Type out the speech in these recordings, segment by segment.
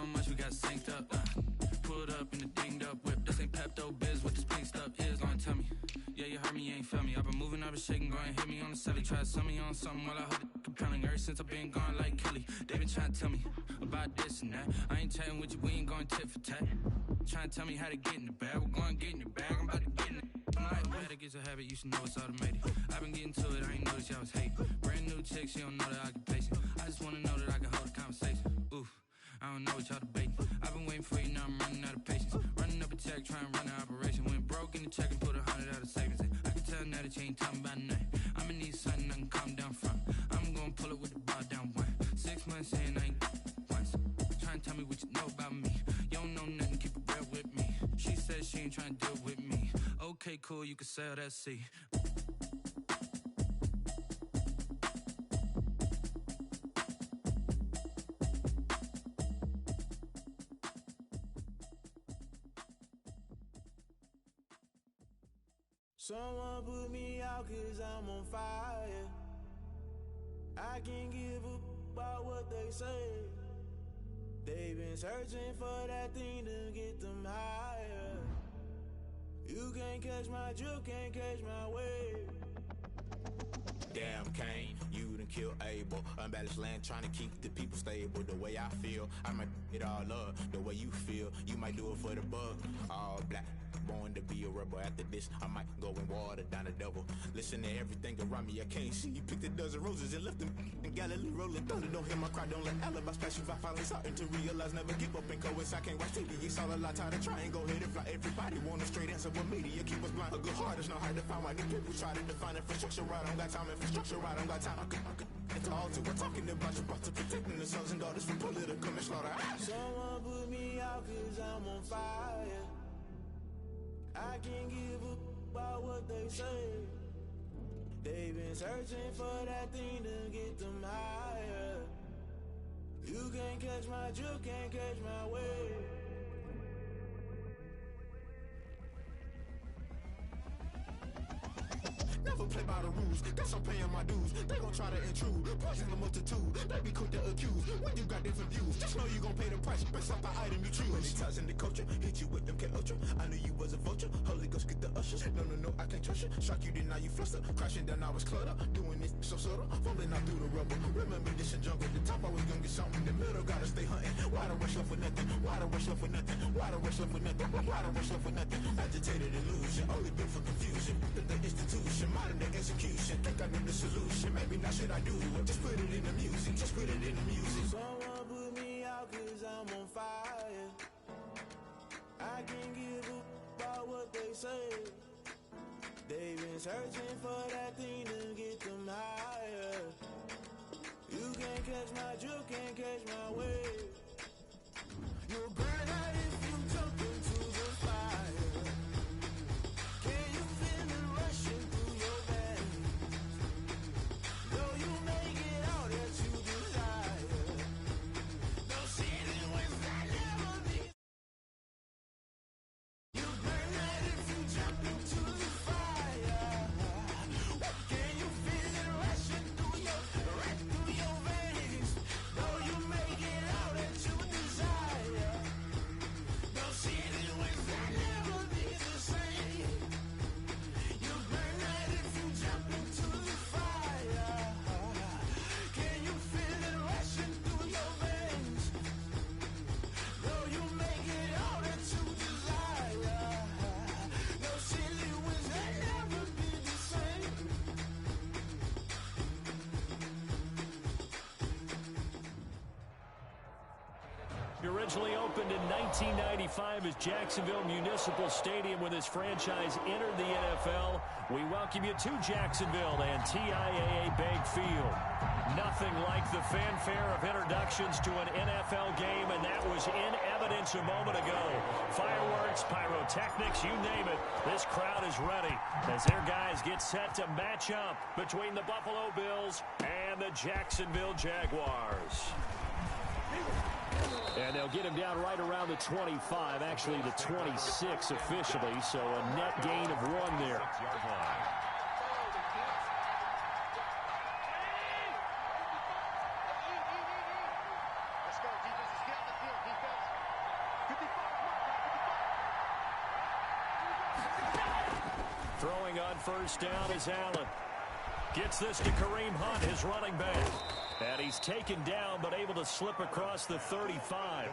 much we got synced up. Pulled up in the dinged up whip. This ain't Pepto Biz, what this pink stuff is. Don't tell me. Yeah, you heard me, you ain't felt me. I've been moving, I've been shaking, go and hit me on the celly. Try to sell me on something while I hold it compelling. Ever since I've been gone like Kelly, they been trying to tell me about this and that. I ain't chatting with you, we ain't going tit for tat. Trying to tell me how to get in the bag. We're going to get in the bag, I'm about to get in it. I'm like, well, that gets a habit, you should know it's automated. I've been getting to it, I ain't noticed y'all was hating. Brand new chick, she don't know the occupation. I just wanna know that I can hold a conversation. Oof, I don't know what y'all debating. I've been waiting for you, now I'm running out of patience. Running up a check, trying to run an operation. Went broke in the check and put 100 out of savings in. I can tell now that you ain't talking about nothing. I'ma need something I can calm down from. I'm gonna pull it with the bar down one. 6 months in, I ain't once. Trying to tell me what you know about me. You don't know nothing, keep it real with me. She said she ain't trying to deal with me. Okay, cool, you can sell that seat. Someone put me out 'cause I'm on fire. I can't give up about what they say. They've been searching for that thing to get them higher. You can't catch my drift, can't catch my wave. Damn, Kane, you done killed Abel. Unbalanced land, trying to keep the people stable. The way I feel, I might it all up. The way you feel, you might do it for the buck. All black, born to be a rebel. After this, I might go and water down the devil. Listen to everything around me, I can't see. You picked a dozen roses and left them in Galilee rolling thunder. Don't hear my cry, don't let alibis splash you. I finally starting to realize, never give up and coincide. I can't watch TV, it's all a lot, time to try and go ahead and fly. Everybody want a straight answer, but media keep us blind. A good heart is not hard to find. Why these people try to define infrastructure right? I don't got time, infrastructure right, I don't got time. I could it's all to we're talking about you, about to protecting the sons and daughters from political and slaughter. Someone put me out 'cause I'm on fire. I can't give up about what they say. They've been searching for that thing to get them higher. You can't catch my drift, can't catch my wave. Never play by the rules, guess I'm paying my dues. They gon' try to intrude, poison the multitude. They be quick to accuse, when you got different views. Just know you gon' pay the price, based off the item you choose. Many times in the culture, hit you with MK Ultra. I knew you was a vulture, Holy Ghost get the ushers. No, I can't trust you. Shock you, then now you fluster. Crashing down, I was cluttered. Doing this so subtle, falling out through the rubble. Remember this in jungle, the top I was gonna get something. In the middle, gotta stay hunting. Why the rush left for nothing? Why the rush left for nothing? Why the rush left for nothing? Why the rush left for nothing? Agitated illusion, only built for confusion. The institution, modern day execution. Think I know the solution. Maybe not should I do it? Just put it in the music. Just put it in the music. Someone put me out 'cause I'm on fire. I can't give up about what they say. They've been searching for that thing to get them higher. You can't catch my drift, can't catch my wave. You'll burn out if you jump into the fire. Can you feel it rushing through your veins? Though you make it all that you desire. No city was that never be. You burn out if you jump into the fire. Can you feel it rushing through your veins? Though you make it all that you desire. No city was that never be the same. You burn out if you jump into the fire. Can you feel it rushing through your veins? Though you make it all that you desire. No city was that never be the same. It originally opened in 1995 as Jacksonville Municipal Stadium when this franchise entered the NFL. We welcome you to Jacksonville and TIAA Bank Field. Nothing like the fanfare of introductions to an NFL game, and that was in evidence a moment ago. Fireworks, pyrotechnics, you name it. This crowd is ready as their guys get set to match up between the Buffalo Bills and the Jacksonville Jaguars. And they'll get him down right around the 25, actually the 26 officially, so a net gain of 1 there. Let's go, defenses, get on the field, defense. Throwing on first down is Allen. Gets this to Kareem Hunt, his running back. And he's taken down, but able to slip across the 35.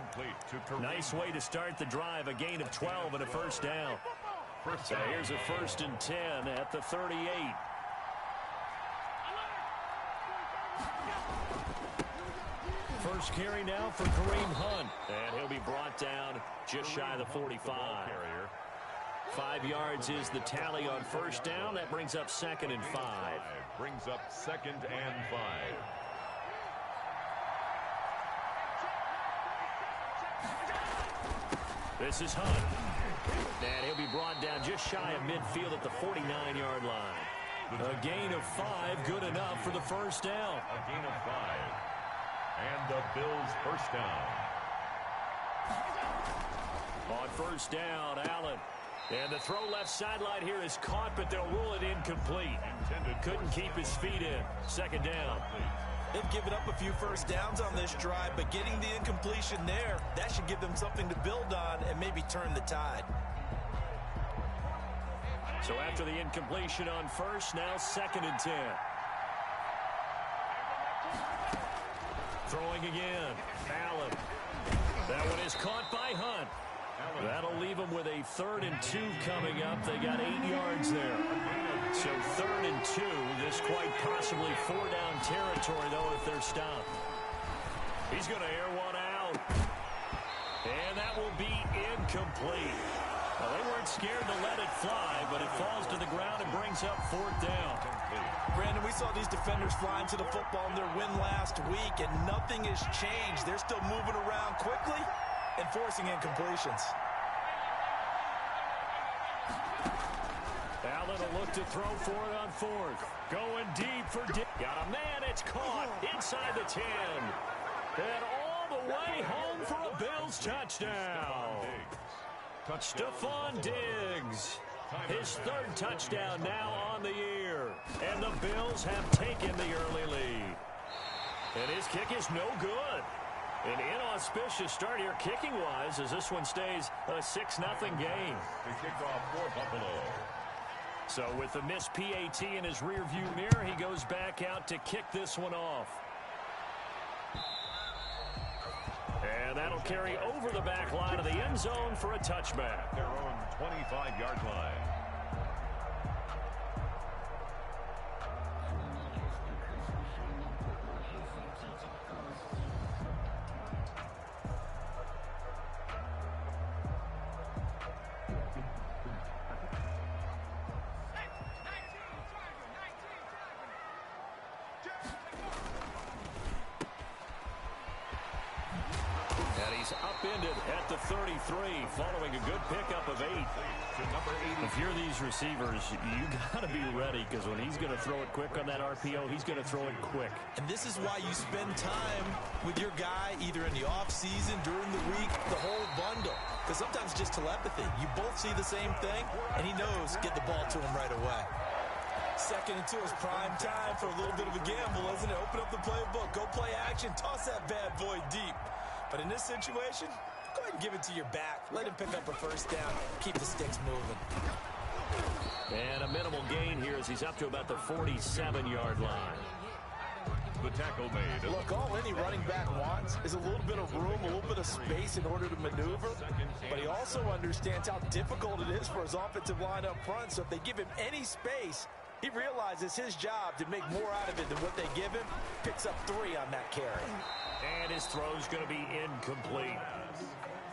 Nice way to start the drive. A gain of 12 and a first down. So here's a 1st and 10 at the 38. First carry now for Kareem Hunt. And he'll be brought down just shy of the 45. 5 yards is the tally on first down. That brings up 2nd and 5. Brings up 2nd and 5. This is Hunt. And he'll be brought down just shy of midfield at the 49-yard line. A gain of 5, good enough for the first down. A gain of 5. And the Bills' first down. On first down, Allen. And the throw left sideline here is caught, but they'll rule it incomplete. Couldn't keep his feet in. 2nd down. They've given up a few first downs on this drive, but getting the incompletion there, that should give them something to build on and maybe turn the tide. So after the incompletion on first, now 2nd and 10. Throwing again. Allen. That one is caught by Hunt. That'll leave them with a 3rd and 2 coming up. They got 8 yards there. So 3rd and 2. This quite possibly 4-down territory, though, if they're stopped. He's going to air one out. And that will be incomplete. Well, they weren't scared to let it fly, but it falls to the ground and brings up 4th down. Brandon, we saw these defenders flying to the football in their win last week, and nothing has changed. They're still moving around quickly and forcing incompletions. Allen will look to throw for it on 4th. Going deep for Diggs. Got a man, it's caught inside the 10. And all the way home for a Bills touchdown. Stephon Diggs. His 3rd touchdown now on the year. And the Bills have taken the early lead. And his kick is no good. An inauspicious start here kicking-wise as this one stays a 6-0 game. The kickoff for Buffalo. So with the missed PAT in his rearview mirror, he goes back out to kick this one off. And that'll carry over the back line of the end zone for a touchback. Their own 25-yard line. Upended at the 33 following a good pickup of 8. If you're these receivers, you got to be ready because when he's going to throw it quick on that RPO, he's going to throw it quick. And this is why you spend time with your guy either in the offseason, during the week, the whole bundle. Because sometimes just telepathy. You both see the same thing, and he knows get the ball to him right away. 2nd and 2 is prime time for a little bit of a gamble, isn't it? Open up the playbook, go play action, toss that bad boy deep. But in this situation, go ahead and give it to your back. Let him pick up a first down. Keep the sticks moving. And a minimal gain here as he's up to about the 47-yard line. The tackle made. Look, all any running back wants is a little bit of room, a little bit of space in order to maneuver. But he also understands how difficult it is for his offensive line up front. So if they give him any space, he realizes his job to make more out of it than what they give him. Picks up 3 on that carry. And his throw's going to be incomplete.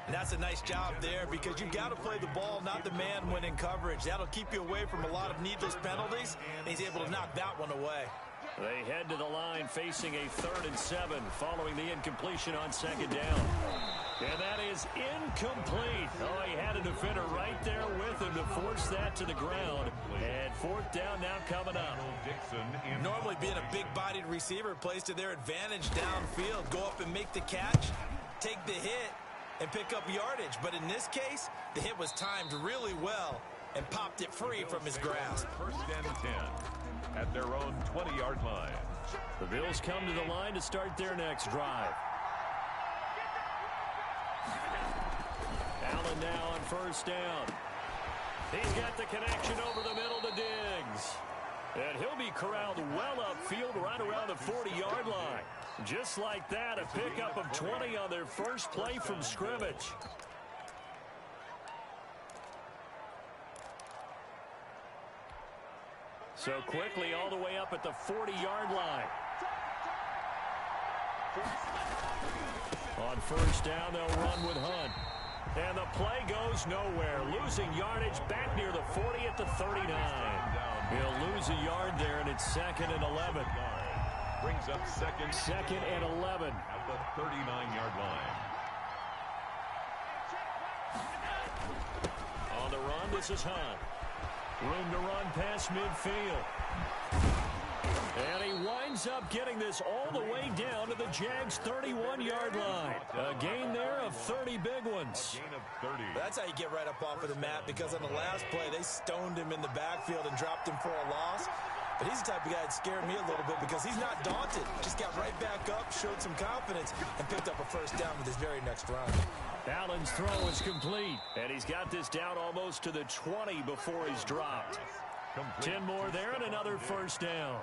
And that's a nice job there because you've got to play the ball, not the man when in coverage. That'll keep you away from a lot of needless penalties, and he's able to knock that one away. They head to the line facing a 3rd and 7 following the incompletion on 2nd down. And that is incomplete. Oh, he had a defender right there with him to force that to the ground. And 4th down now coming up. Normally being a big-bodied receiver plays to their advantage downfield. Go up and make the catch, take the hit, and pick up yardage. But in this case, the hit was timed really well and popped it free from his grasp. 1st and 10 at their own 20-yard line. The Bills come to the line to start their next drive. Allen now on 1st down. He's got the connection over the middle to Diggs. And he'll be corralled well upfield right around the 40-yard line. Just like that, a pickup of 20 on their first play from scrimmage. So quickly all the way up at the 40-yard line. On first down, they'll run with Hunt. And the play goes nowhere. Losing yardage back near the 40 at the 39. He'll lose a yard there, and it's 2nd and 11. Brings up second and 11. At the 39-yard line. On the run, this is Hunt. Room to run past midfield. And he winds up getting this all the way down to the Jags' 31-yard line. A gain there of 30 big ones. A gain of 30. That's how you get right up off of the mat, because on the last play, they stoned him in the backfield and dropped him for a loss. But he's the type of guy that scared me a little bit because he's not daunted. Just got right back up, showed some confidence, and picked up a first down with his very next run. Allen's throw is complete, and he's got this down almost to the 20 before he's dropped. 10 more there and another first down.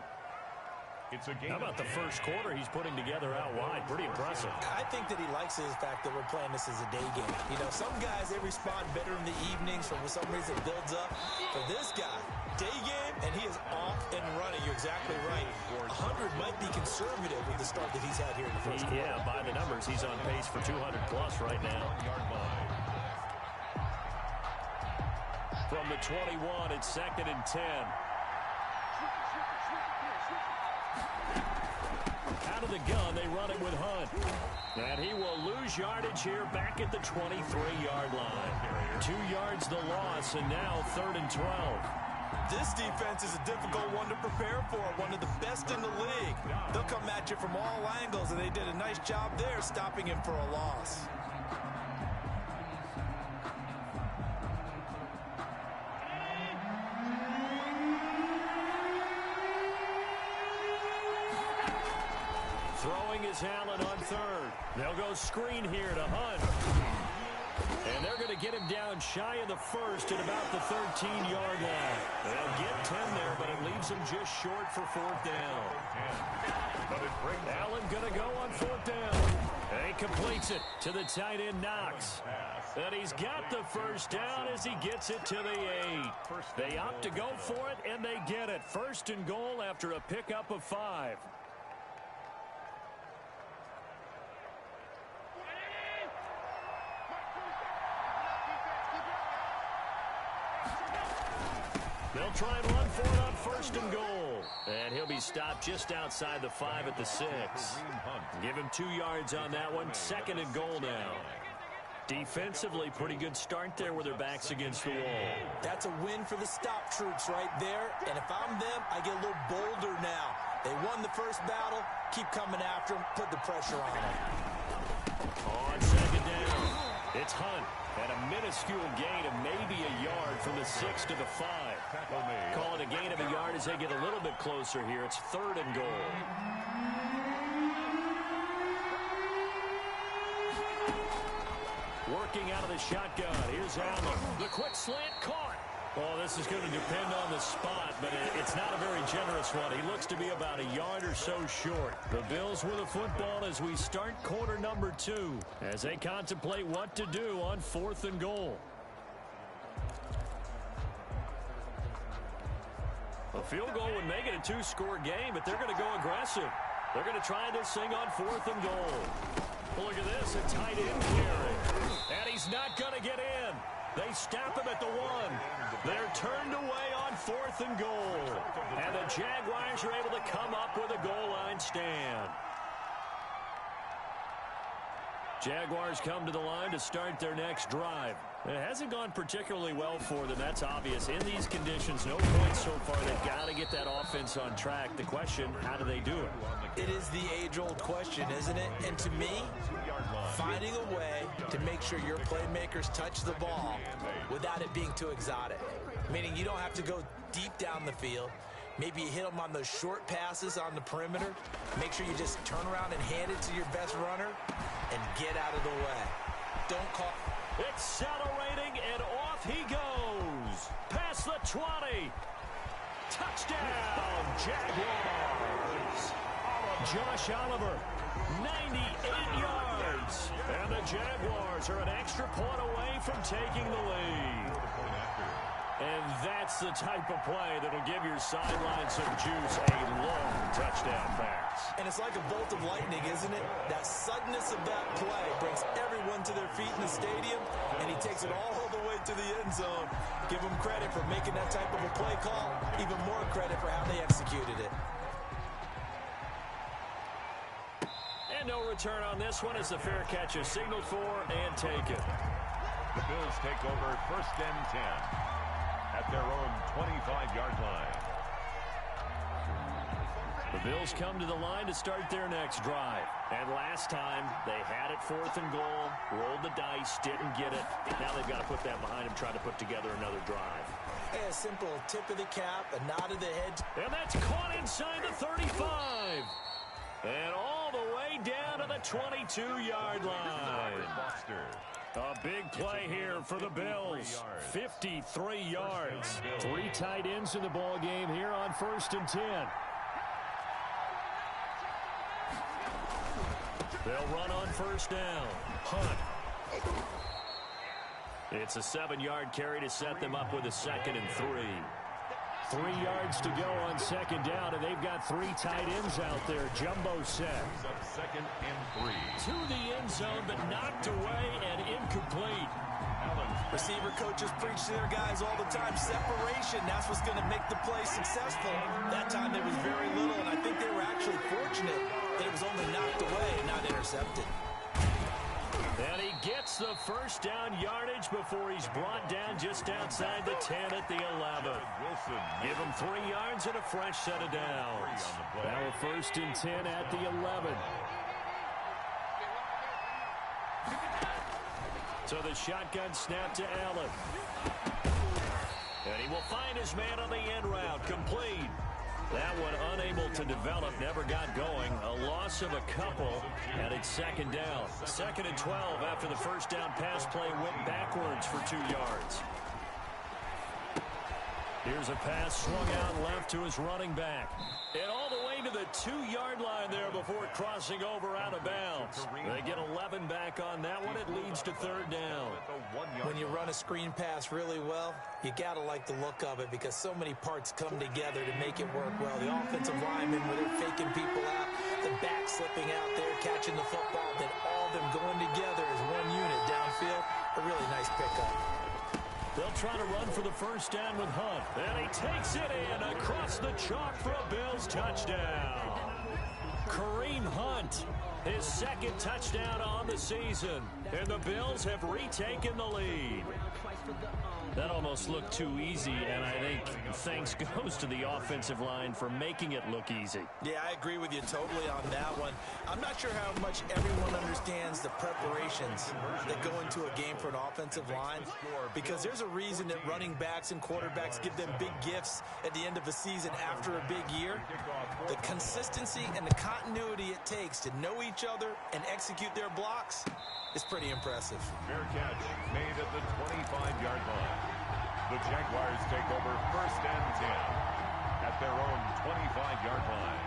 It's a game. How about the first quarter he's putting together out wide? Pretty impressive. I think that he likes the fact that we're playing this as a day game. You know, some guys, they respond better in the evenings, for some reason it builds up. For this guy, day game, and he is off and running. You're exactly right. 100 might be conservative with the start that he's had here in the first quarter. Yeah, by the numbers, he's on pace for 200-plus right now. From the 21, it's 2nd and 10. Out of the gun, they run it with Hunt. And he will lose yardage here back at the 23-yard line. 2 yards the loss, and now 3rd and 12. This defense is a difficult one to prepare for, one of the best in the league. They'll come at you from all angles, and they did a nice job there stopping him for a loss. Throwing is Allen on 3rd. They'll go screen here to Hunt. And they're going to get him down shy of the 1st at about the 13-yard line. They'll get 10 there, but it leaves them just short for 4th down. Allen going to go on 4th down. And he completes it to the tight end, Knox. And he's got the first down as he gets it to the 8. They opt to go for it, and they get it. 1st and goal after a pickup of 5. They'll try and run for it on 1st and goal. And he'll be stopped just outside the 5 at the 6. Give him 2 yards on that one. 2nd and goal now. Defensively, pretty good start there with their backs against the wall. That's a win for the stop troops right there. And if I'm them, I get a little bolder now. They won the first battle. Keep coming after them. Put the pressure on them. On 2nd down, it's Hunt. And a minuscule gain of maybe a yard from the 6 to the 5. Call it a gain of a yard as they get a little bit closer here. It's 3rd and goal. Working out of the shotgun. Here's Allen. The quick slant caught. Well, this is going to depend on the spot, but it's not a very generous one. He looks to be about a yard or so short. The Bills with the football as we start quarter number 2, as they contemplate what to do on 4th and goal. A field goal would make it a 2-score game, but they're going to go aggressive. They're going to try this thing on 4th and goal. Well, look at this, a tight end carry. And he's not going to get in. They stop him at the 1. They're turned away on 4th and goal. And the Jaguars are able to come up with a goal line stand. Jaguars come to the line to start their next drive. It hasn't gone particularly well for them, that's obvious. In these conditions, no points so far. They've got to get that offense on track. The question, how do they do it? It is the age-old question, isn't it? And to me, finding a way to make sure your playmakers touch the ball without it being too exotic. Meaning you don't have to go deep down the field. Maybe you hit them on those short passes on the perimeter. Make sure you just turn around and hand it to your best runner and get out of the way. Don't call... Accelerating, and off he goes. 20. Touchdown, Jaguars. Josh Oliver, 98 yards. And the Jaguars are an extra point away from taking the lead. And that's the type of play that'll give your sideline some juice, a long touchdown pass. And it's like a bolt of lightning, isn't it? That suddenness of that play brings everyone to their feet in the stadium, and he takes it all the way to the end zone. Give him credit for making that type of a play call, even more credit for how they executed it. And no return on this one as the fair catch is signaled for and taken. The Bills take over 1st and 10 at their own 25-yard line. The Bills come to the line to start their next drive. And last time, they had it 4th and goal, rolled the dice, didn't get it. Now they've got to put that behind them, try to put together another drive. A simple tip of the cap, a nod of the head. And that's caught inside the 35. And all the way down to the 22-yard line. A big play here for the Bills. 53 yards. 3 tight ends in the ball game here on 1st and 10. They'll run on 1st down. Hunt. It's a 7-yard carry to set them up with a 2nd and 3. 3 yards to go on 2nd down, and they've got 3 tight ends out there. Jumbo set. 2nd and 3. To the end zone, but knocked away and incomplete. Receiver coaches preach to their guys all the time. Separation, that's what's going to make the play successful. That time there was very little, and I think they were actually fortunate that it was only knocked away and not intercepted. And he gets the 1st down yardage before he's brought down just outside the 10 at the 11. Give him 3 yards and a fresh set of downs. Now a 1st and 10 at the 11. So the shotgun snap to Allen. And he will find his man on the end route. Complete. That one unable to develop, never got going. A loss of a couple, and it's 2nd down. 2nd and 12 after the 1st down pass play went backwards for 2 yards. Here's a pass swung out left to his running back. And all the way to the 2-yard line there before crossing over out of bounds. They get 11 back on that one. It leads to 3rd down. When you run a screen pass really well, you got to like the look of it because so many parts come together to make it work well. The offensive linemen, where they're faking people out, the back slipping out there, catching the football, then all of them going together as one unit downfield. A really nice pickup. They'll try to run for the 1st down with Hunt. And he takes it in across the chalk for a Bills touchdown. Kareem Hunt, his 2nd touchdown on the season. And the Bills have retaken the lead. That almost looked too easy, and I think thanks goes to the offensive line for making it look easy. Yeah, I agree with you totally on that one. I'm not sure how much everyone understands the preparations that go into a game for an offensive line, because there's a reason that running backs and quarterbacks give them big gifts at the end of a season after a big year. The consistency and the continuity it takes to know each other and execute their blocks is pretty impressive. Fair catch made at the 25-yard line. The Jaguars take over 1st and 10 at their own 25-yard line.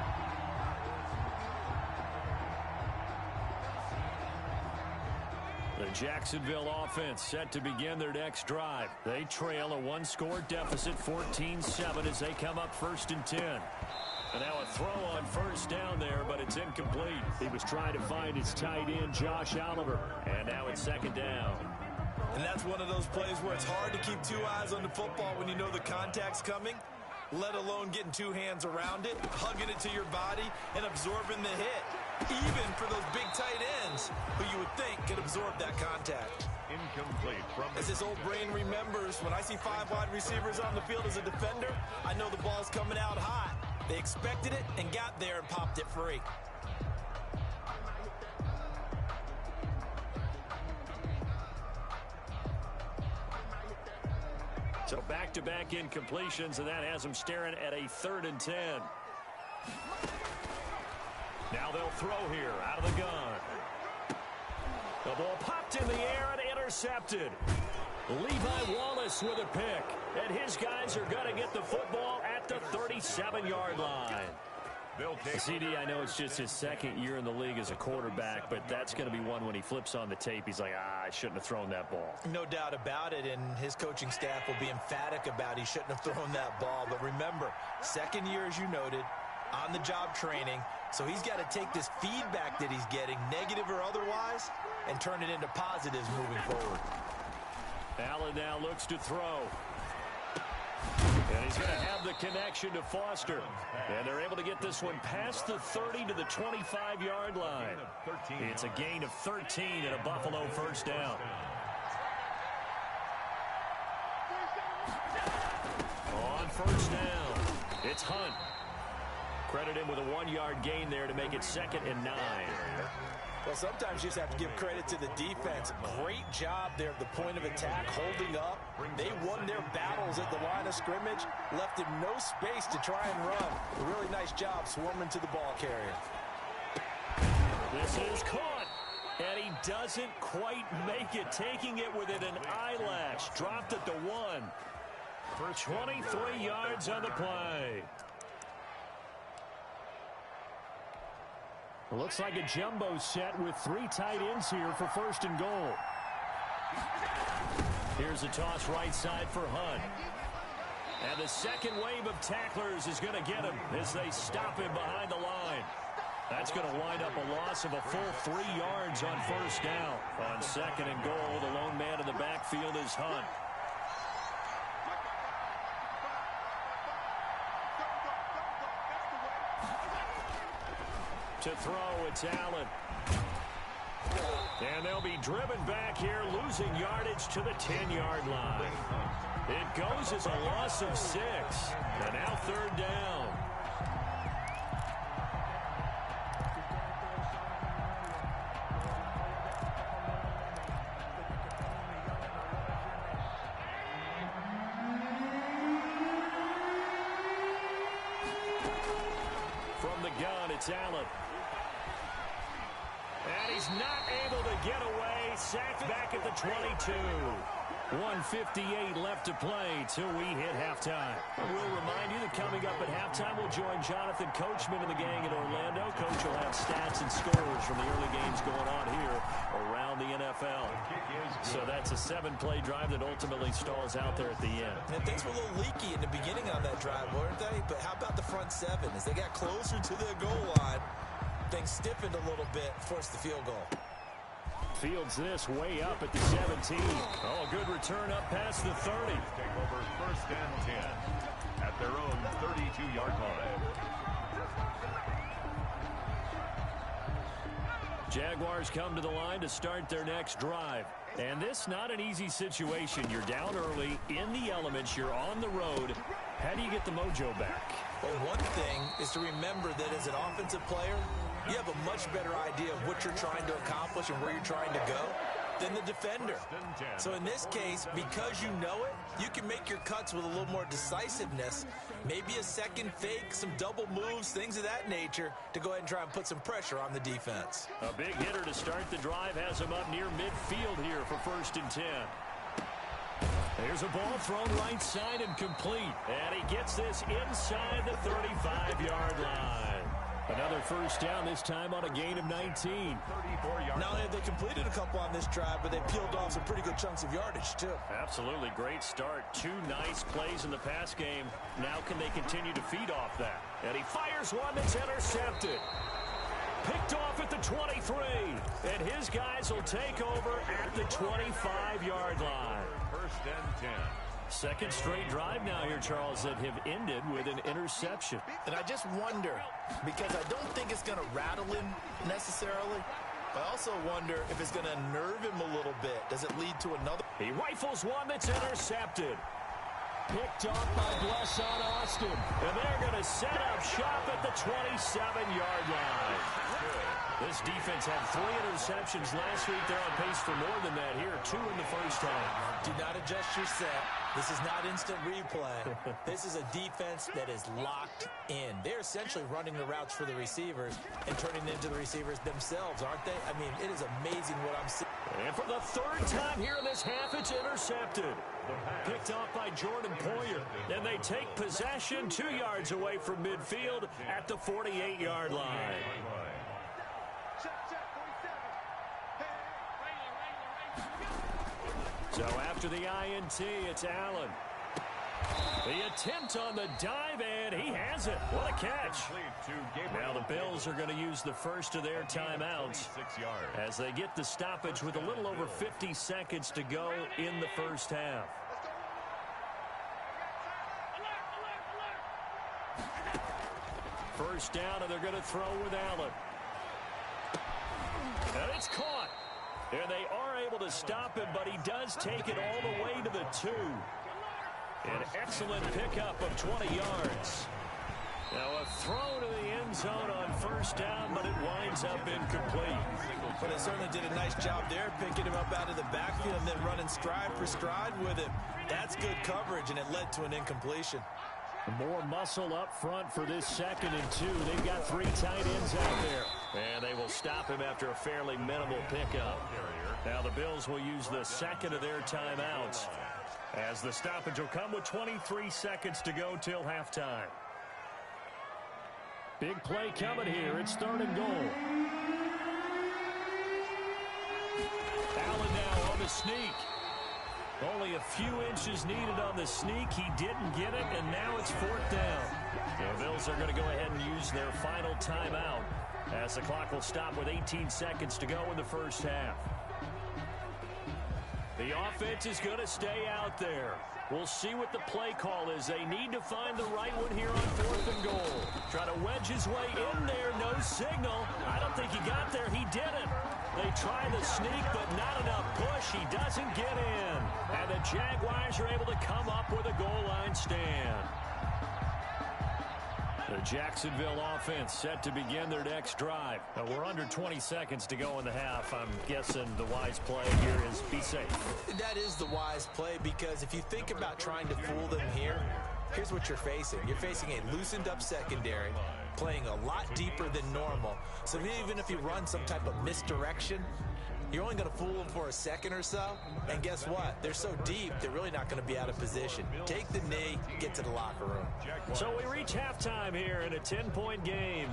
The Jacksonville offense set to begin their next drive. They trail a 1-score deficit, 14-7, as they come up 1st and 10. And now a throw on 1st down there, but it's incomplete. He was trying to find his tight end, Josh Oliver. And now it's 2nd down. And that's one of those plays where it's hard to keep 2 eyes on the football when you know the contact's coming, let alone getting 2 hands around it, hugging it to your body, and absorbing the hit. Even for those big tight ends, who you would think could absorb that contact. Incomplete from as this old brain remembers, when I see 5 wide receivers on the field as a defender, I know the ball's coming out hot. They expected it and got there and popped it free. So back-to-back incompletions, and that has them staring at a 3rd and 10. Now they'll throw here out of the gun. The ball popped in the air and intercepted. Levi Wallace with a pick. And his guys are going to get the football at the 37-yard line. CD, I know it's just his second year in the league as a quarterback, but that's going to be one when he flips on the tape. He's like, I shouldn't have thrown that ball. No doubt about it, and his coaching staff will be emphatic about he shouldn't have thrown that ball. But remember, second year, as you noted, on-the-job training, so he's got to take this feedback that he's getting, negative or otherwise, and turn it into positives moving forward. Allen now looks to throw. And he's going to have the connection to Foster. And they're able to get this one past the 30 to the 25-yard line. It's a gain of 13 and a Buffalo first down. On first down, it's Hunt. Credit him with a 1-yard gain there to make it 2nd and 9. Well, sometimes you just have to give credit to the defense. Great job there at the point of attack, holding up. They won their battles at the line of scrimmage, left him no space to try and run. A really nice job swarming to the ball carrier. This is caught, and he doesn't quite make it, taking it within an eyelash. Dropped at the 1 for 23 yards on the play. Looks like a jumbo set with 3 tight ends here for 1st and goal. Here's a toss right side for Hunt. And the second wave of tacklers is going to get him as they stop him behind the line. That's going to wind up a loss of a full 3 yards on 1st down. On 2nd and goal, the lone man in the backfield is Hunt. To throw, it's Allen. And they'll be driven back here, losing yardage to the 10-yard line. It goes as a loss of 6. And now 3rd down. From the gun, it's Allen. And he's not able to get away. Sacked back at the 22. 1:58 left to play till we hit halftime. We'll remind you that coming up at halftime, we'll join Jonathan Coachman and the gang in Orlando. Coach will have stats and scores from the early games going on here around the NFL. So that's a 7-play drive that ultimately stalls out there at the end. And things were a little leaky in the beginning on that drive, weren't they? But how about the front 7? As they got closer to the goal line, things stiffened a little bit, forced the field goal. Fields this way up at the 17. Oh, a good return up past the 30. Take over 1st and 10 at their own 32-yard line. Jaguars come to the line to start their next drive. And this not an easy situation. You're down early, in the elements, you're on the road. How do you get the mojo back? Well, one thing is to remember that as an offensive player, you have a much better idea of what you're trying to accomplish and where you're trying to go than the defender. So in this case, because you know it, you can make your cuts with a little more decisiveness, maybe a second fake, some double moves, things of that nature, to go ahead and try and put some pressure on the defense. A big hitter to start the drive has him up near midfield here for 1st and 10. There's a ball thrown right side and complete. And he gets this inside the 35-yard line. Another 1st down, this time on a gain of 19. 34 yards. Not only have they completed a couple on this drive, but they peeled off some pretty good chunks of yardage, too. Absolutely great start. 2 nice plays in the pass game. Now can they continue to feed off that? And he fires one that's intercepted. Picked off at the 23. And his guys will take over at the 25-yard line. 1st and 10. Second straight drive now here, Charles, that have ended with an interception. And I just wonder, because I don't think it's going to rattle him necessarily, but I also wonder if it's going to nerve him a little bit. Does it lead to another? He rifles one that's intercepted. Picked off by Bless on Austin. And they're going to set up shop at the 27-yard line. This defense had 3 interceptions last week. They're on pace for more than that here. 2 in the 1st half. Do not adjust your set. This is not instant replay. This is a defense that is locked in. They're essentially running the routes for the receivers and turning into the receivers themselves, aren't they? I mean, it is amazing what I'm seeing. And for the 3rd time here in this half, it's intercepted. Picked off by Jordan Poyer. And they take possession 2 yards away from midfield at the 48-yard line. So after the INT, it's Allen. The attempt on the dive, and he has it. What a catch. Now the Bills are going to use the first of their timeouts as they get the stoppage with a little over 50 seconds to go in the first half. First down, and they're going to throw with Allen. And it's caught. And they are able to stop him, but he does take it all the way to the 2. An excellent pickup of 20 yards. Now a throw to the end zone on first down, but it winds up incomplete. But it certainly did a nice job there, picking him up out of the backfield and then running stride for stride with him. That's good coverage, and it led to an incompletion. More muscle up front for this 2nd and 2. They've got 3 tight ends out there. And they will stop him after a fairly minimal pickup. Now the Bills will use the 2nd of their timeouts, as the stoppage will come with 23 seconds to go till halftime. Big play coming here. It's 3rd and goal. Allen now on the sneak. Only a few inches needed on the sneak. He didn't get it, and now it's 4th down. The Bills are going to go ahead and use their final timeout, as the clock will stop with 18 seconds to go in the first half. The offense is going to stay out there. We'll see what the play call is. They need to find the right one here on 4th and goal. Try to wedge his way in there. No signal. I don't think he got there. He didn't. They try the sneak, but not enough push. He doesn't get in. And the Jaguars are able to come up with a goal line stand. The Jacksonville offense set to begin their next drive. Now we're under 20 seconds to go in the half. I'm guessing the wise play here is be safe. That is the wise play, because if you think about trying to fool them here, here's what you're facing. You're facing a loosened up secondary, playing a lot deeper than normal. So even if you run some type of misdirection, you're only going to fool them for a second or so. And guess what? They're so deep, they're really not going to be out of position. Take the knee, get to the locker room. So we reach halftime here in a 10-point game.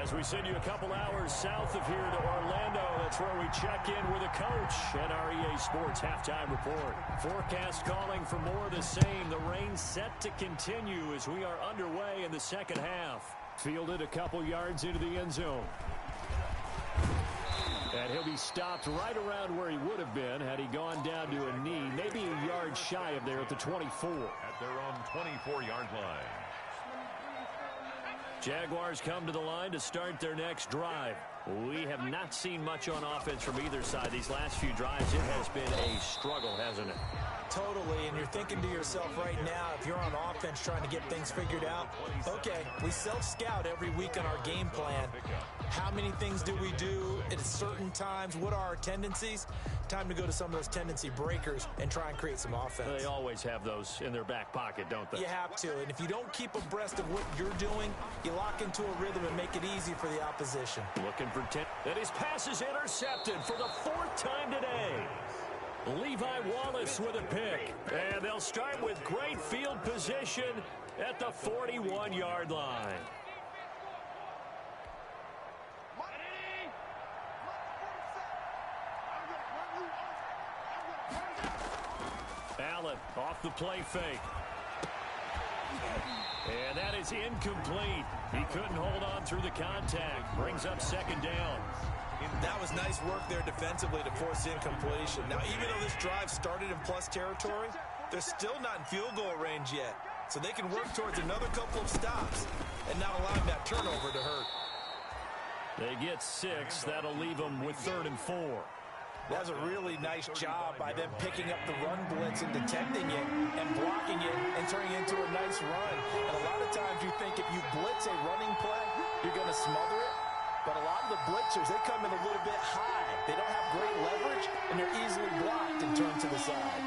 As we send you a couple hours south of here to Orlando, that's where we check in with a coach at our EA Sports Halftime Report. Forecast calling for more of the same. The rain set to continue as we are underway in the second half. Fielded a couple yards into the end zone. And he'll be stopped right around where he would have been had he gone down to a knee, maybe a yard shy of there at the 24. At their own 24-yard line. Jaguars come to the line to start their next drive. We have not seen much on offense from either side. These last few drives, it has been a struggle, hasn't it? Totally, and you're thinking to yourself right now, if you're on offense trying to get things figured out, okay, we self-scout every week on our game plan. How many things do we do at certain times? What are our tendencies? Time to go to some of those tendency breakers and try and create some offense. They always have those in their back pocket, don't they? You have to, and if you don't keep abreast of what you're doing, you lock into a rhythm and make it easy for the opposition. Looking for 10. And his pass is intercepted for the 4th time today. Levi Wallace with a pick. And they'll start with great field position at the 41-yard line. Allen off the play fake. And that is incomplete. He couldn't hold on through the contact. Brings up 2nd down. That was nice work there defensively to force incompletion. Now, even though this drive started in plus territory, they're still not in field goal range yet. So they can work towards another couple of stops and not allowing that turnover to hurt. They get 6. That'll leave them with 3rd and 4. That was a really nice job by them picking up the run blitz and detecting it and blocking it and turning it into a nice run. And a lot of times you think if you blitz a running play, you're going to smother it. But a lot of the blitzers, they come in a little bit high. They don't have great leverage, and they're easily blocked and turned to the side.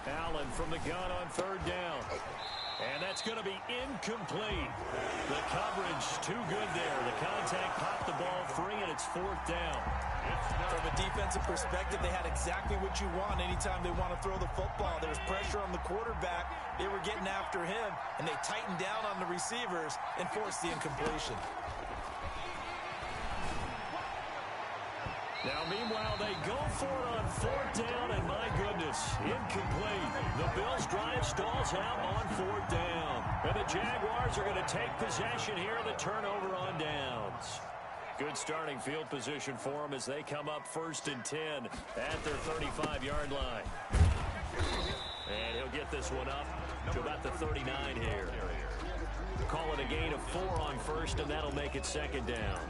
Allen from the gun on 3rd down. And that's going to be incomplete. The coverage too good there. The contact popped the ball free, and it's 4th down. From a defensive perspective, they had exactly what you want anytime they want to throw the football. There was pressure on the quarterback. They were getting after him, and they tightened down on the receivers and forced the incompletion. Now, meanwhile, they go for it on 4th down, and my goodness, incomplete. The Bills' drive stalls out on 4th down. And the Jaguars are going to take possession here, the turnover on downs. Good starting field position for them as they come up 1st and 10 at their 35-yard line. And he'll get this one up to about the 39 here. Call it a gain of 4 on 1st, and that'll make it 2nd down.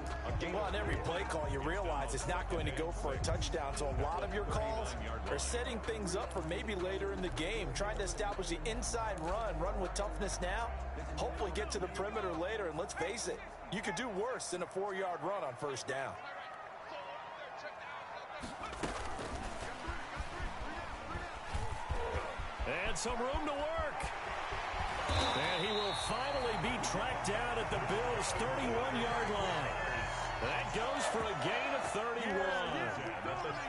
Well, on every play call, you realize it's not going to go for a touchdown, so a lot of your calls are setting things up for maybe later in the game, trying to establish the inside run with toughness now, hopefully get to the perimeter later, and let's face it, you could do worse than a 4-yard run on 1st down. And some room to work. And he will finally be tracked down at the Bills' 31-yard line. That goes for a gain of 31.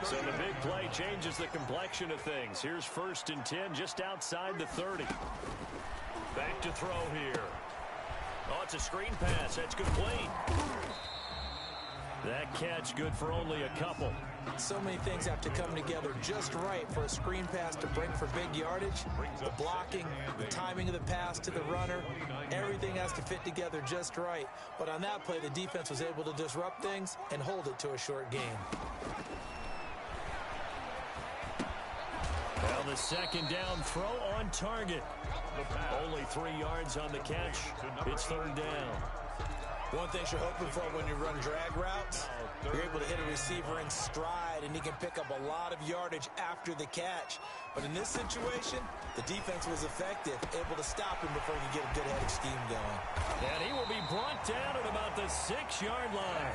So the big play changes the complexion of things. Here's 1st and 10 just outside the 30. Back to throw here. Oh, it's a screen pass. That's complete. That catch good for only a couple. So many things have to come together just right for a screen pass to break for big yardage. The blocking, the timing of the pass to the runner, everything has to fit together just right. But on that play, the defense was able to disrupt things and hold it to a short game. Well, the 2nd down throw on target. Only 3 yards on the catch. It's 3rd down. One thing you're hoping for when you run drag routes, you're able to hit a receiver in stride, and he can pick up a lot of yardage after the catch. But in this situation, the defense was effective, able to stop him before he could get a good headed scheme going. And he will be brought down at about the 6-yard line.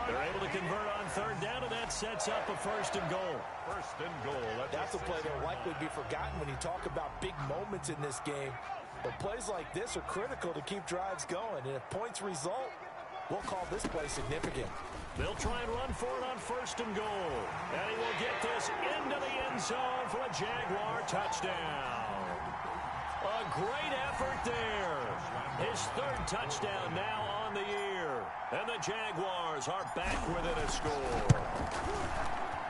They're able to convert on 3rd down, and that sets up a 1st and goal. 1st and goal. That's a play that will likely be forgotten when you talk about big moments in this game. But plays like this are critical to keep drives going. And if points result, we'll call this play significant. They'll try and run for it on 1st and goal. And he will get this into the end zone for a Jaguar touchdown. A great effort there. His 3rd touchdown now on the year. And the Jaguars are back within a score.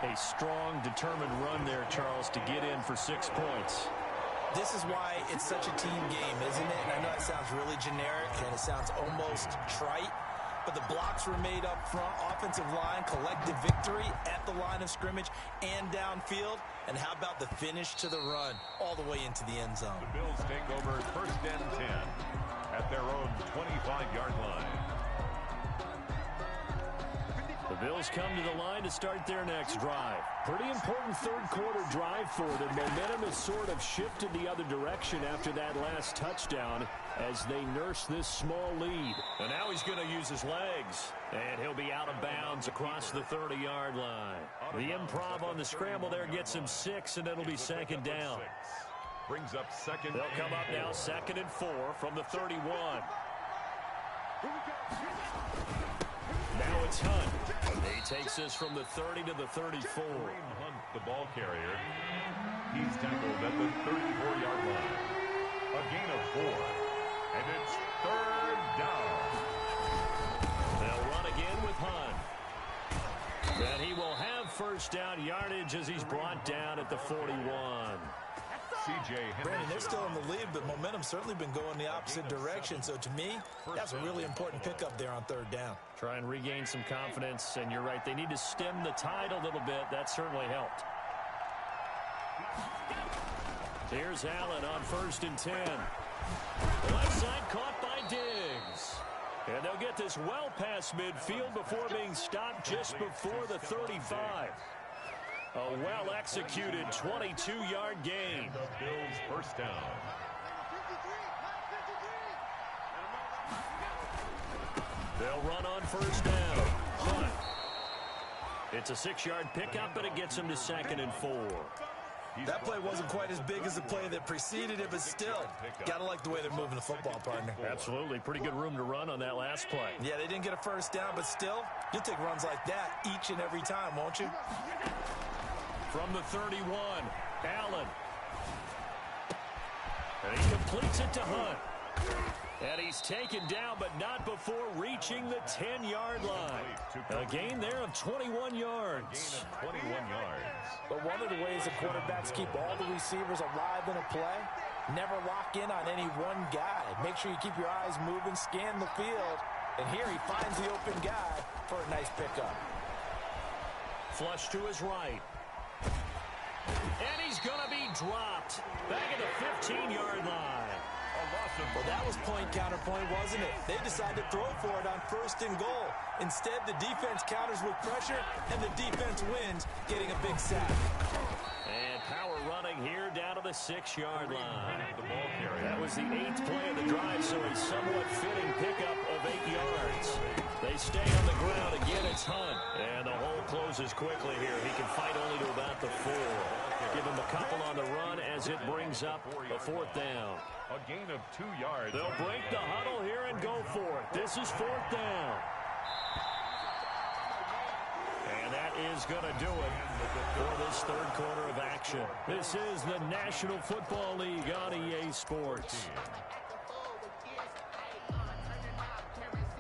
A strong, determined run there, Charles, to get in for 6 points. This is why it's such a team game, isn't it? And I know it sounds really generic and it sounds almost trite, but the blocks were made up front, offensive line, collective victory at the line of scrimmage and downfield. And how about the finish to the run all the way into the end zone? The Bills take over 1st and 10 at their own 25-yard line. The Bills come to the line to start their next drive. Pretty important 3rd quarter drive for them. Momentum has sort of shifted the other direction after that last touchdown as they nurse this small lead. And now he's going to use his legs. And he'll be out of bounds across the 30-yard line. The improv on the scramble there gets him 6, and it'll be 2nd down. Brings up 2nd. They'll come up now 2nd and 4 from the 31. Now it's Hunt. He takes this from the 30 to the 34. Hunt, the ball carrier. He's tackled at the 34-yard line. A gain of 4. And it's 3rd down. They'll run again with Hunt. And he will have 1st down yardage as he's brought down at the 41. Brandon, they're still in the lead, but momentum's certainly been going the opposite direction. So to me, that's a really important pickup there on 3rd down. Try and regain some confidence, and you're right. They need to stem the tide a little bit. That certainly helped. Here's Allen on 1st and 10. Left side caught by Diggs. And they'll get this well past midfield before being stopped just before the 35. A well-executed 22-yard gain. The Bills' 1st down. They'll run on 1st down. Hunt. It's a 6-yard pickup, but it gets him to 2nd and 4. That play wasn't quite as big as the play that preceded it, but still, got to like the way they're moving the football, partner. Absolutely. Pretty good room to run on that last play. Yeah, they didn't get a first down, but still, you'll take runs like that each and every time, won't you? From the 31, Allen. And he completes it to Hunt. And he's taken down, but not before reaching the 10-yard line. A gain there of 21 yards. 21 yards. But one of the ways the quarterbacks keep all the receivers alive in a play, never lock in on any one guy. Make sure you keep your eyes moving, scan the field. And here he finds the open guy for a nice pickup. Flush to his right. And he's going to be dropped. Back at the 15-yard line. Well, that was point-counterpoint, wasn't it? They decided to throw for it on 1st and goal. Instead, the defense counters with pressure, and the defense wins, getting a big sack. And power running here down to the 6-yard line. That was the 8th play of the drive, so a somewhat fitting pickup of 8 yards. They stay on the ground. Again, it's Hunt. And the hole closes quickly here. He can fight only to about the 4. Give him a couple on the run as it brings up a 4th down. A gain of 2 yards. They'll break the huddle here and go for it. This is 4th down. And that is going to do it for this 3rd quarter of action. This is the National Football League on EA Sports.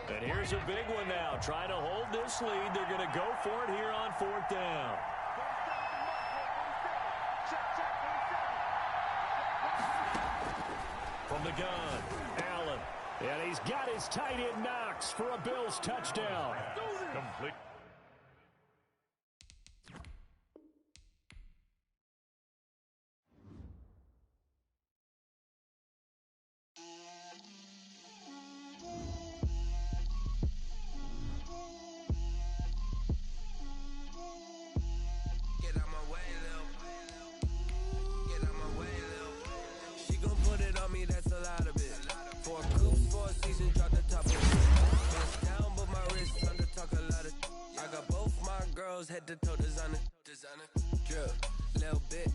And here's a big one now. Trying to hold this lead. They're going to go for it here on 4th down. From the gun, Allen. And he's got his tight end Knox for a Bills touchdown. Complete. Head to toe designer, drip, little bit,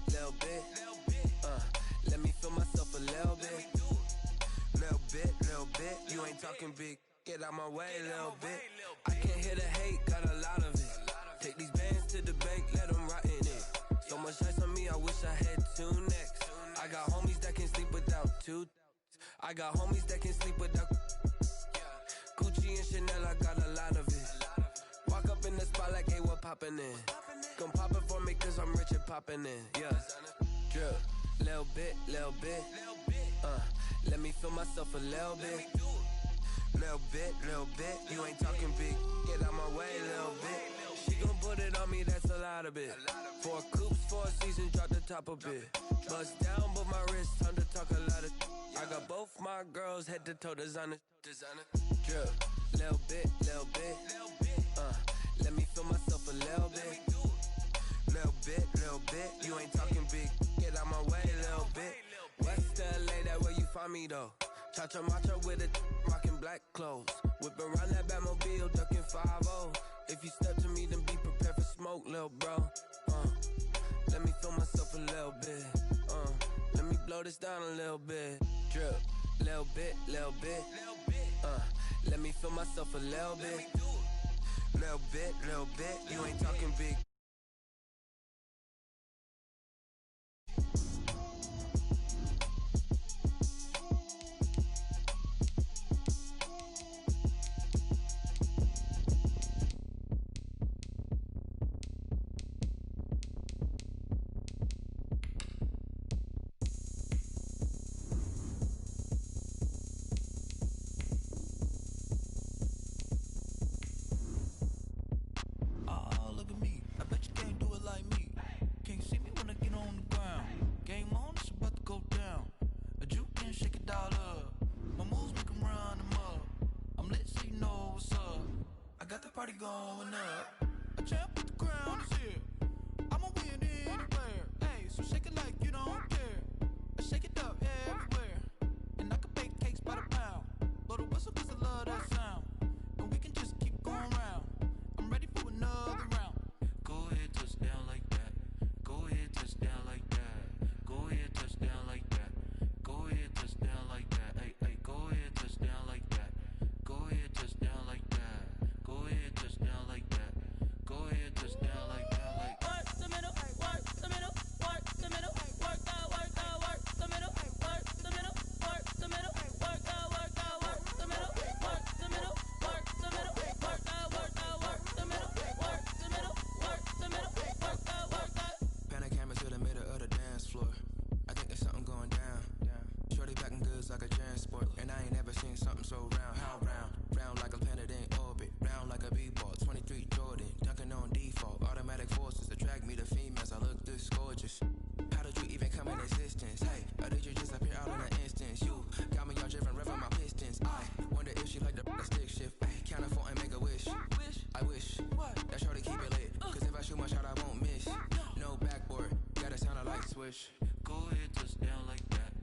let me feel myself a little bit, you ain't talking big, get out my way a little bit, I can't hear the hate, got a lot of it, take these bands to the bank, let them rot in it, so much ice on me, I wish I had 2 necks, I got homies that can sleep without 2, I got homies that can sleep without, Gucci and Chanel, I got a lot of it. Walk up in the spot like, hey, what poppin' in? Come pop it for me, cause I'm rich and poppin' in, yeah. Drip, little bit, let me feel myself a little bit. Little bit, you ain't talking big, get out my way a little bit. She gon' put it on me, that's a lot of it. 4 coops, 4 seasons, drop the top a bit. Bust down, but my wrist, time to talk a lot of. I got both my girls, head to toe designer. Drip, little bit, let me feel myself a little bit. Little bit, you ain't talking big, get out my way a little bit. West LA, that where you find me though. Cha-cha matcha with a rockin' black clothes. Whip around that Batmobile, ducking 5-0. If you step to me, then be prepared for smoke, little bro. Let me feel myself a little bit. Let me blow this down a little bit. Drip, little bit, let me feel myself a little bit. Little bit, you ain't talking big. Party going up. A champ with the crown is here. I'ma win anywhere. Hey, so shake it like you don't care. I shake it up everywhere. And I can bake cakes by the pound. Blow the whistle cause I love that sound. And we can just keep going round. I'm ready for another round. Go ahead, touch down like that. Go ahead, touch down like that. distance. You got me all driven, revving my pistons. I wonder if she like the stick shift. Count it for and make a wish. I wish that shorty keep it lit. Cause if I shoot my shot, I won't miss. No backboard, gotta sound a like swish. Go ahead, touchdown like that.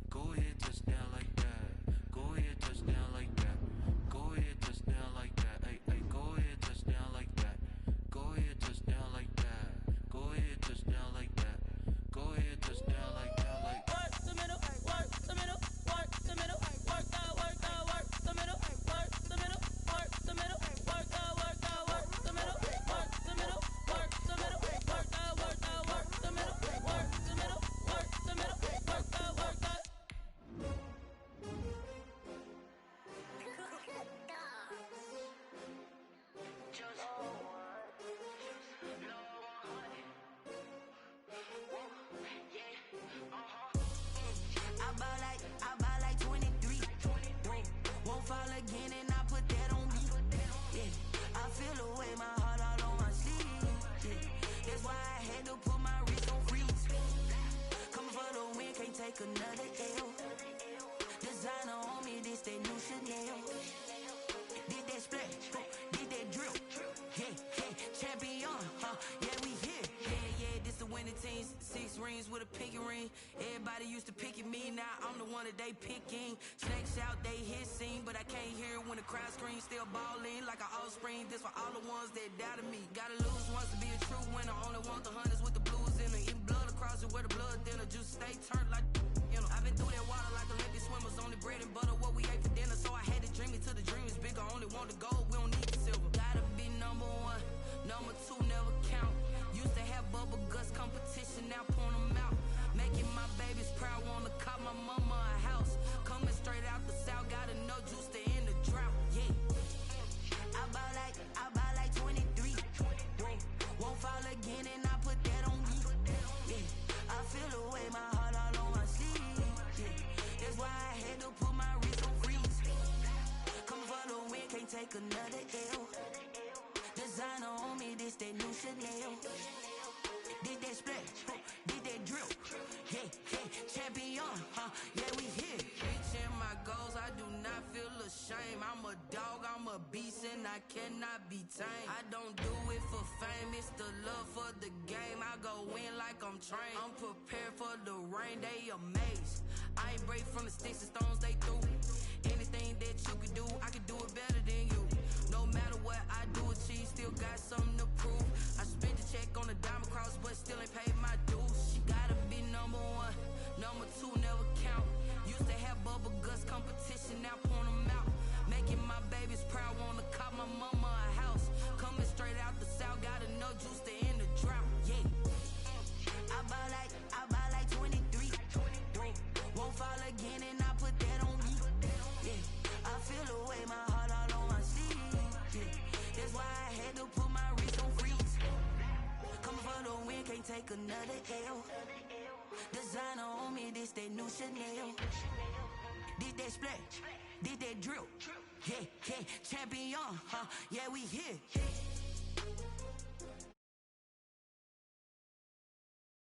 Go ahead, touchdown like that. Go ahead, touchdown like that. Go ahead, touchdown like that. Ay, ay, go ahead, touchdown like that. Go ahead, touchdown like that. Go ahead, touchdown like that. Go ahead, touchdown like that. Like Work the middle, work the middle, work the middle, work the middle, work the middle, work the middle, work the middle, work the middle, work the middle, work the middle, work the middle, work the middle, work the middle, work the middle, work the middle, work the. I buy like 23. Won't fall again and I put that on me. Yeah, I feel the way, my heart all on my sleeve. Yeah, that's why I had to put my wrist on freeze. Coming for the win, can't take another L. Designer on me, this that new Chanel. Did that splash, did that drill. Yeah, champion, yeah, we here. Yeah, this the winning teams. 6 rings with a pinky ring. Everybody used to pick at me, now I'm the one that they picking. Snakes out, they hissing, but I can't hear when the crowd screams. Still balling like an offspring. This for all the ones that doubted me. Gotta lose once to be a true winner. Only want the hunters with the blues in it. Eating blood across it where the blood thinner. Juice stay turned like, you know. I've been through that water like Olympic swimmers. Only bread and butter, what we ate for dinner. So I had to dream it till the dream is bigger. Only want the gold, we don't need the silver. Gotta be number 1, number 2 never count. Used to have bubble guts competition, now point them out. Making my babies proud, wanna cop my mama a house. Coming straight out the south, gotta know juice to end the drought. Yeah, I buy like 23. Won't fall again and I put that on me. Yeah, I feel the way, my heart all on my sleeve. Yeah, that's why I had to put my wrist on freeze. Coming for the win, can't take another L. Designer on me, this that new Chanel. Did that splash, did that drill. Yeah, champion, yeah, we here. Reaching my goals, I do not feel ashamed. I'm a dog, I'm a beast, and I cannot be tamed. I don't do it for fame, it's the love for the game. I go in like I'm trained. I'm prepared for the rain, they amazed. I ain't break from the sticks and stones they threw. Anything that you could do, I could do it better than you. No matter what I do, achieve, still got something to prove. I spent the check on the diamond cross, but still ain't paid my dues. She gotta be number 1, number 2 never count. Used to have bubble guts competition, now point them out. Making my babies proud, wanna cop my mama a house. Coming straight out the south, gotta know juice to end the drought. Yeah, I buy like 23. Won't fall again and I put that on me. Yeah, I feel the way, my heart all on my sleeve. Yeah, that's why I had to put my wrist on freeze. Coming for the win, can't take another L. Designer on me, this that new Chanel. Did that splash, did that drill. Yeah, champion, yeah, we here.